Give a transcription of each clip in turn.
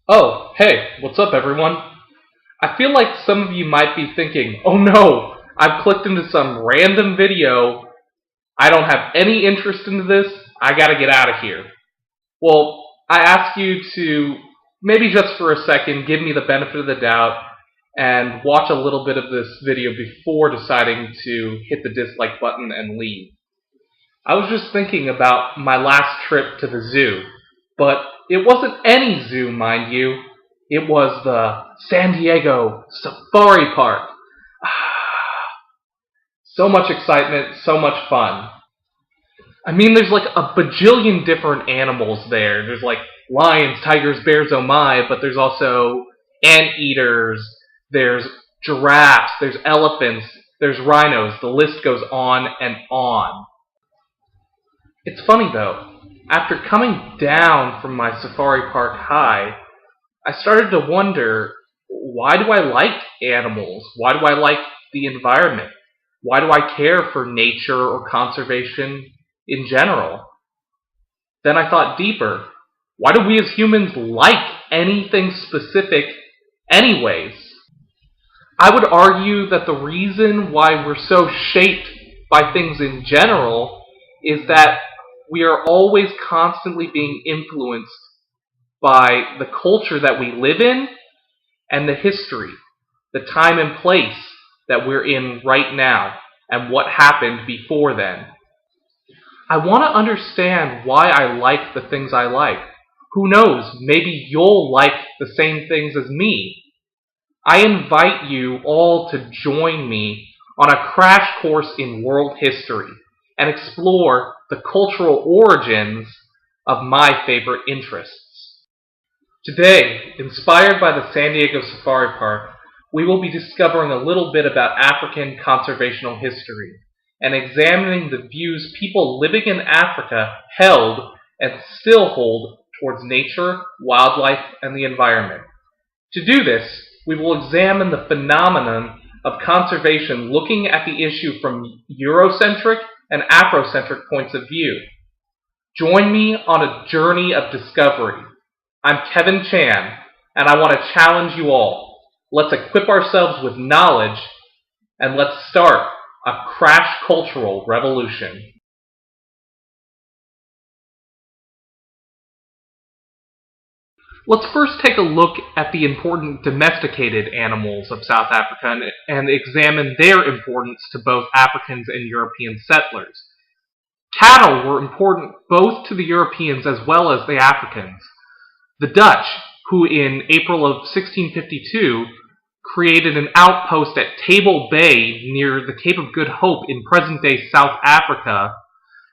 Oh, hey, what's up everyone? I feel like some of you might be thinking, oh no, I've clicked into some random video, I don't have any interest in this, I gotta get out of here. Well, I ask you to, maybe just for a second, give me the benefit of the doubt and watch a little bit of this video before deciding to hit the dislike button and leave. I was just thinking about my last trip to the zoo, but it wasn't any zoo, mind you. It was the San Diego Safari Park. So much excitement, so much fun. I mean, there's like a bajillion different animals there. There's like lions, tigers, bears, oh my, but there's also anteaters, there's giraffes, there's elephants, there's rhinos. The list goes on and on. It's funny though, after coming down from my safari park high, I started to wonder, why do I like animals? Why do I like the environment? Why do I care for nature or conservation in general? Then I thought deeper, why do we as humans like anything specific anyways? I would argue that the reason why we're so shaped by things in general is that we are always constantly being influenced by the culture that we live in and the history, the time and place that we're in right now, and what happened before then. I want to understand why I like the things I like. Who knows, maybe you'll like the same things as me. I invite you all to join me on a crash course in world history and explore the cultural origins of my favorite interests. Today, inspired by the San Diego Safari Park, we will be discovering a little bit about African conservational history and examining the views people living in Africa held and still hold towards nature, wildlife, and the environment. To do this, we will examine the phenomenon of conservation looking at the issue from Eurocentric and Afrocentric points of view. Join me on a journey of discovery. I'm Kevin Chan, and I want to challenge you all. Let's equip ourselves with knowledge, and let's start a crash cultural revolution. Let's first take a look at the important domesticated animals of South Africa and examine their importance to both Africans and European settlers. Cattle were important both to the Europeans as well as the Africans. The Dutch, who in April of 1652 created an outpost at Table Bay near the Cape of Good Hope in present-day South Africa,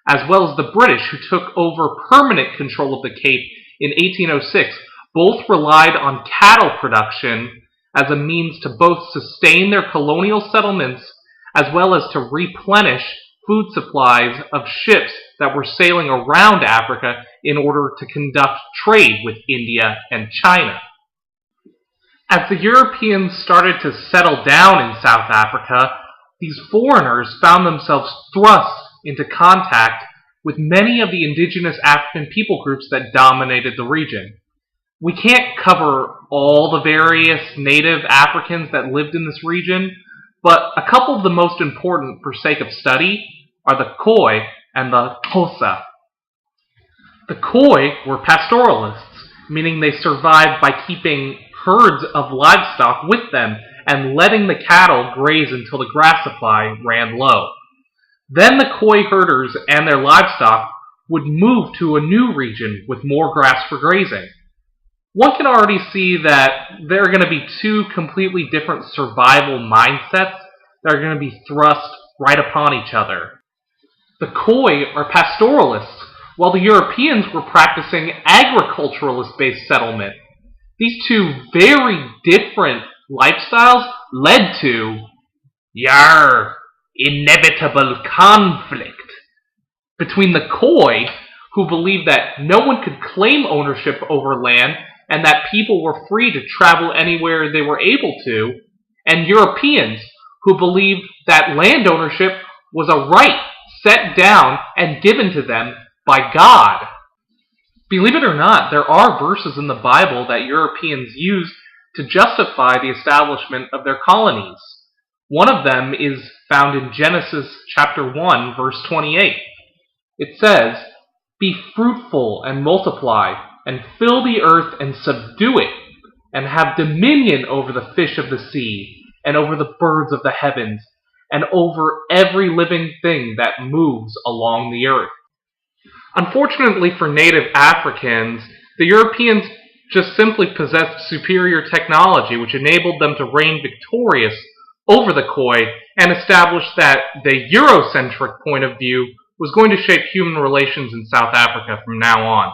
as well as the British, who took over permanent control of the Cape in 1806, both relied on cattle production as a means to both sustain their colonial settlements as well as to replenish food supplies of ships that were sailing around Africa in order to conduct trade with India and China. As the Europeans started to settle down in South Africa, these foreigners found themselves thrust into contact with many of the indigenous African people groups that dominated the region. We can't cover all the various native Africans that lived in this region, but a couple of the most important for sake of study are the Khoi and the Xhosa. The Khoi were pastoralists, meaning they survived by keeping herds of livestock with them and letting the cattle graze until the grass supply ran low. Then the Khoi herders and their livestock would move to a new region with more grass for grazing. One can already see that there are going to be two completely different survival mindsets that are going to be thrust right upon each other. The Khoi are pastoralists, while the Europeans were practicing agriculturalist-based settlement. These two very different lifestyles led to inevitable conflict between the Khoi, who believed that no one could claim ownership over land and that people were free to travel anywhere they were able to, and Europeans, who believed that land ownership was a right set down and given to them by God. Believe it or not, there are verses in the Bible that Europeans used to justify the establishment of their colonies. One of them is found in Genesis chapter 1, verse 28. It says, "Be fruitful and multiply, and fill the earth and subdue it, and have dominion over the fish of the sea, and over the birds of the heavens, and over every living thing that moves along the earth." Unfortunately for native Africans, the Europeans just simply possessed superior technology which enabled them to reign victorious over the Khoi and establish that the Eurocentric point of view was going to shape human relations in South Africa from now on.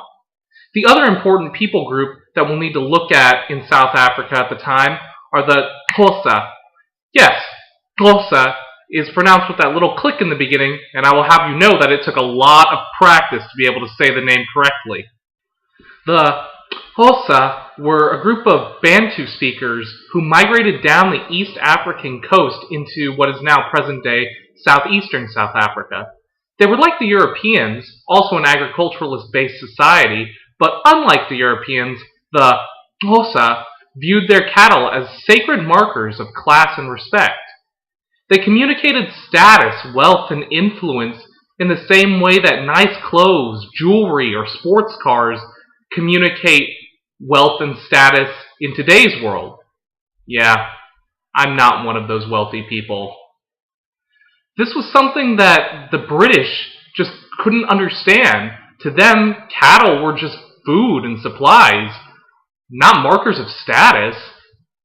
The other important people group that we'll need to look at in South Africa at the time are the Xhosa. Yes, Xhosa is pronounced with that little click in the beginning, and I will have you know that it took a lot of practice to be able to say the name correctly. The Xhosa were a group of Bantu speakers who migrated down the East African coast into what is now present-day southeastern South Africa. They were like the Europeans, also an agriculturalist-based society, but unlike the Europeans, the Xhosa viewed their cattle as sacred markers of class and respect. They communicated status, wealth, and influence in the same way that nice clothes, jewelry, or sports cars communicate wealth and status in today's world. Yeah, I'm not one of those wealthy people. This was something that the British just couldn't understand. To them, cattle were just food and supplies, not markers of status.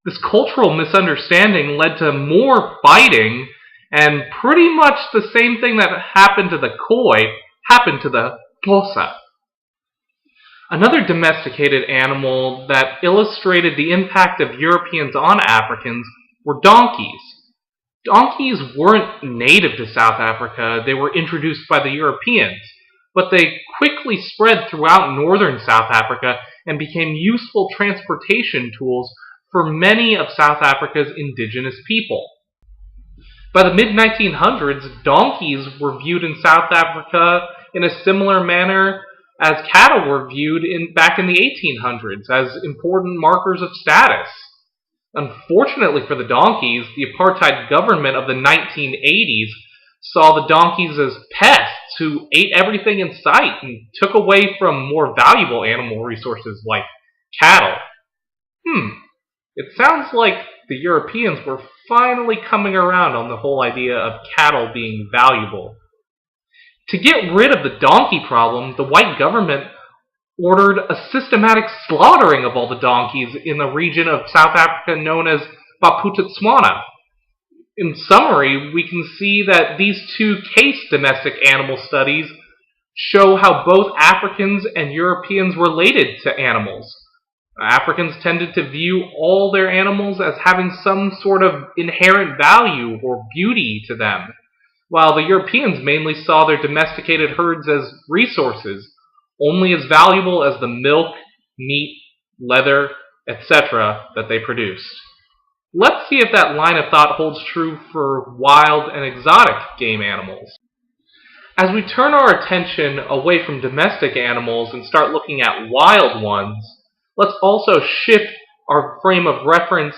This cultural misunderstanding led to more fighting, and pretty much the same thing that happened to the Khoi happened to the Xhosa. Another domesticated animal that illustrated the impact of Europeans on Africans were donkeys. Donkeys weren't native to South Africa, they were introduced by the Europeans, but they quickly spread throughout northern South Africa and became useful transportation tools for many of South Africa's indigenous people. By the mid-1900s, donkeys were viewed in South Africa in a similar manner as cattle were viewed back in the 1800s as important markers of status. Unfortunately for the donkeys, the apartheid government of the 1980s saw the donkeys as pests who ate everything in sight and took away from more valuable animal resources like cattle. It sounds like the Europeans were finally coming around on the whole idea of cattle being valuable. To get rid of the donkey problem, the white government ordered a systematic slaughtering of all the donkeys in the region of South Africa known as Bophuthatswana. In summary, we can see that these two case domestic animal studies show how both Africans and Europeans related to animals. Africans tended to view all their animals as having some sort of inherent value or beauty to them, while the Europeans mainly saw their domesticated herds as resources, only as valuable as the milk, meat, leather, etc. that they produced. Let's see if that line of thought holds true for wild and exotic game animals. As we turn our attention away from domestic animals and start looking at wild ones, let's also shift our frame of reference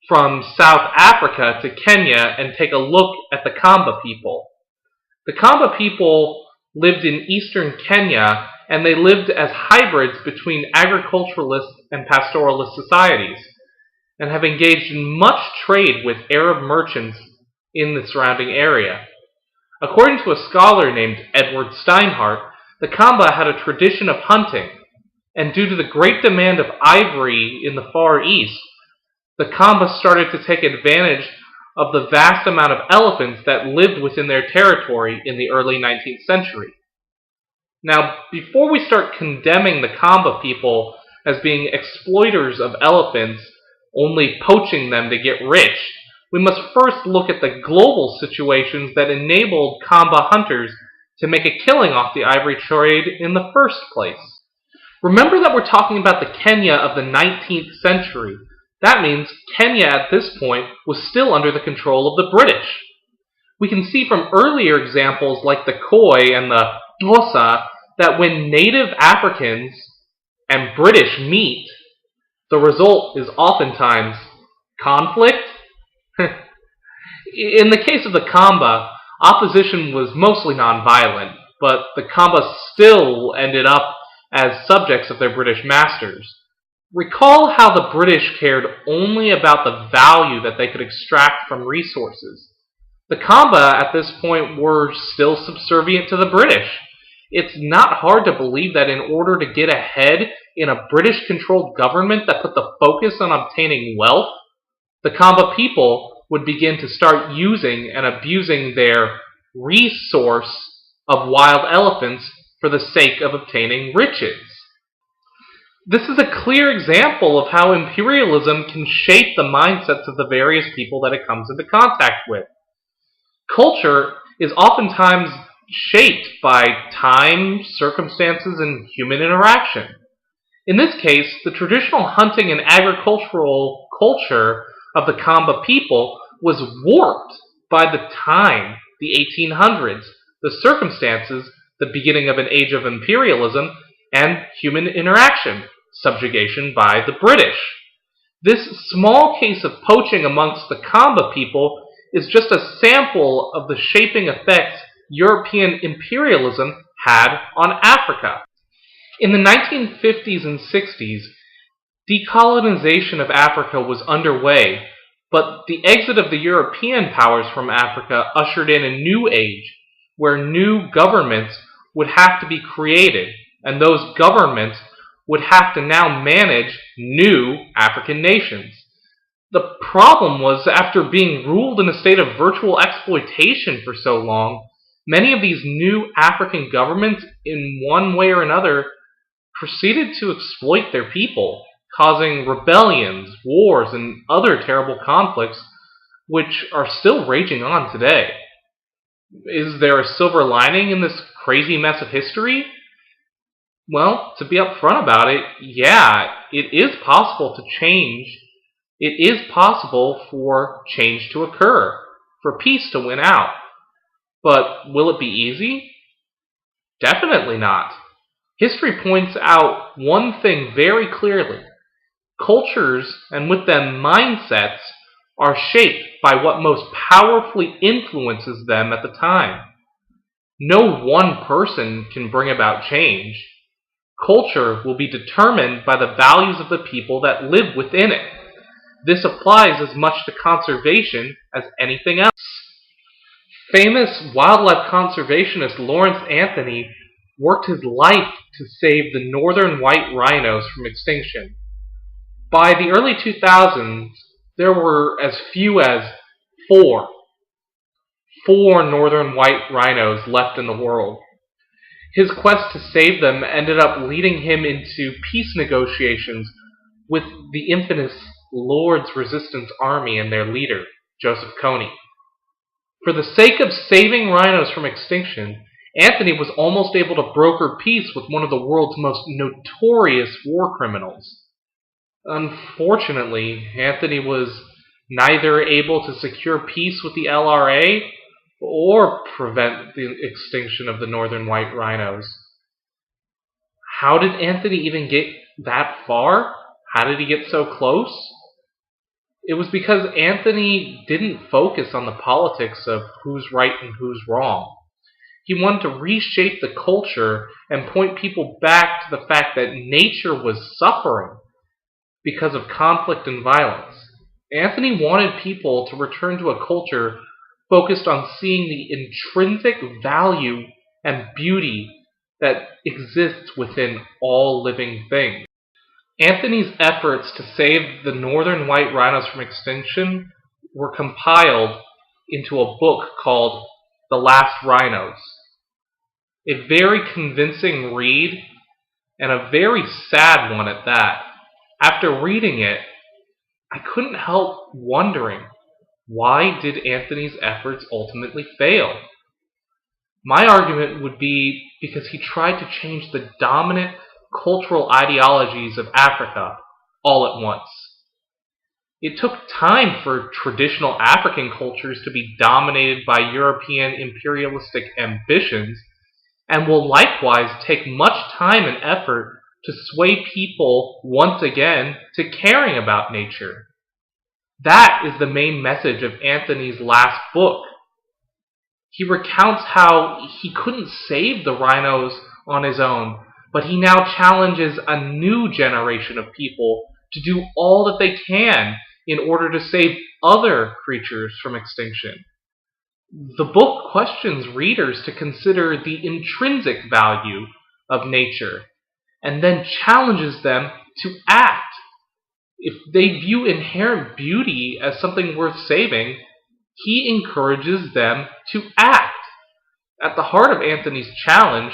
from South Africa to Kenya and take a look at the Kamba people. The Kamba people lived in eastern Kenya, and they lived as hybrids between agriculturalist and pastoralist societies, and have engaged in much trade with Arab merchants in the surrounding area. According to a scholar named Edward Steinhardt, the Kamba had a tradition of hunting, and due to the great demand of ivory in the Far East, the Kamba started to take advantage of the vast amount of elephants that lived within their territory in the early 19th century. Now, before we start condemning the Kamba people as being exploiters of elephants, only poaching them to get rich, we must first look at the global situations that enabled Kamba hunters to make a killing off the ivory trade in the first place. Remember that we're talking about the Kenya of the 19th century. That means Kenya at this point was still under the control of the British. We can see from earlier examples like the Khoi and the Xhosa that when native Africans and British meet, the result is oftentimes conflict. In the case of the Kamba, opposition was mostly nonviolent, but the Kamba still ended up as subjects of their British masters. Recall how the British cared only about the value that they could extract from resources. The Kamba at this point were still subservient to the British. It's not hard to believe that in order to get ahead in a British-controlled government that put the focus on obtaining wealth, the Kamba people would begin to start using and abusing their resource of wild elephants for the sake of obtaining riches. This is a clear example of how imperialism can shape the mindsets of the various people that it comes into contact with. Culture is oftentimes shaped by time, circumstances, and human interaction. In this case, the traditional hunting and agricultural culture of the Kamba people was warped by the time, the 1800s, the circumstances, the beginning of an age of imperialism, and human interaction, subjugation by the British. This small case of poaching amongst the Kamba people is just a sample of the shaping effects European imperialism had on Africa. In the 1950s and 60s, decolonization of Africa was underway, but the exit of the European powers from Africa ushered in a new age where new governments would have to be created, and those governments would have to now manage new African nations. The problem was, after being ruled in a state of virtual exploitation for so long, many of these new African governments, in one way or another, proceeded to exploit their people, causing rebellions, wars, and other terrible conflicts, which are still raging on today. Is there a silver lining in this crazy mess of history? Well, to be upfront about it, yeah, it is possible to change. It is possible for change to occur, for peace to win out. But will it be easy? Definitely not. History points out one thing very clearly. Cultures, and with them mindsets, are shaped by what most powerfully influences them at the time. No one person can bring about change. Culture will be determined by the values of the people that live within it. This applies as much to conservation as anything else. Famous wildlife conservationist Lawrence Anthony worked his life to save the northern white rhinos from extinction. By the early 2000s, there were as few as four northern white rhinos left in the world. His quest to save them ended up leading him into peace negotiations with the infamous Lord's Resistance Army and their leader, Joseph Kony. For the sake of saving rhinos from extinction, Anthony was almost able to broker peace with one of the world's most notorious war criminals. Unfortunately, Anthony was neither able to secure peace with the LRA or prevent the extinction of the northern white rhinos. How did Anthony even get that far? How did he get so close? It was because Anthony didn't focus on the politics of who's right and who's wrong. He wanted to reshape the culture and point people back to the fact that nature was suffering because of conflict and violence. Anthony wanted people to return to a culture focused on seeing the intrinsic value and beauty that exists within all living things. Anthony's efforts to save the northern white rhinos from extinction were compiled into a book called The Last Rhinos. A very convincing read, and a very sad one at that. After reading it, I couldn't help wondering, why did Anthony's efforts ultimately fail? My argument would be because he tried to change the dominant cultural ideologies of Africa all at once. It took time for traditional African cultures to be dominated by European imperialistic ambitions, and will likewise take much time and effort to sway people once again to caring about nature. That is the main message of Anthony's last book. He recounts how he couldn't save the rhinos on his own, but he now challenges a new generation of people to do all that they can in order to save other creatures from extinction. The book questions readers to consider the intrinsic value of nature and then challenges them to act. If they view inherent beauty as something worth saving, he encourages them to act. At the heart of Anthony's challenge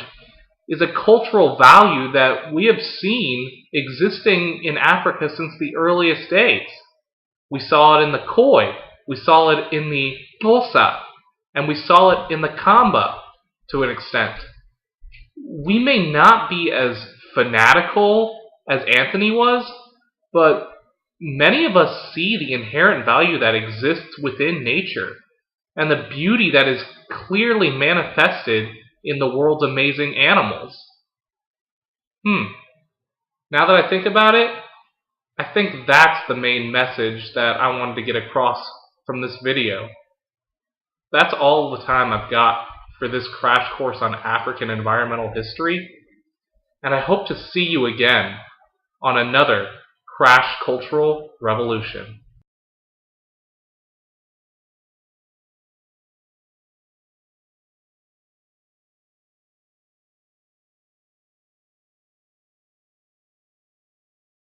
is a cultural value that we have seen existing in Africa since the earliest days. We saw it in the Khoi, we saw it in the Xhosa, and we saw it in the Kamba to an extent. We may not be as fanatical as Anthony was, but many of us see the inherent value that exists within nature and the beauty that is clearly manifested in the world's amazing animals. Now that I think about it, I think that's the main message that I wanted to get across from this video. That's all the time I've got for this crash course on African environmental history, and I hope to see you again on another Crash Cultural Revolution.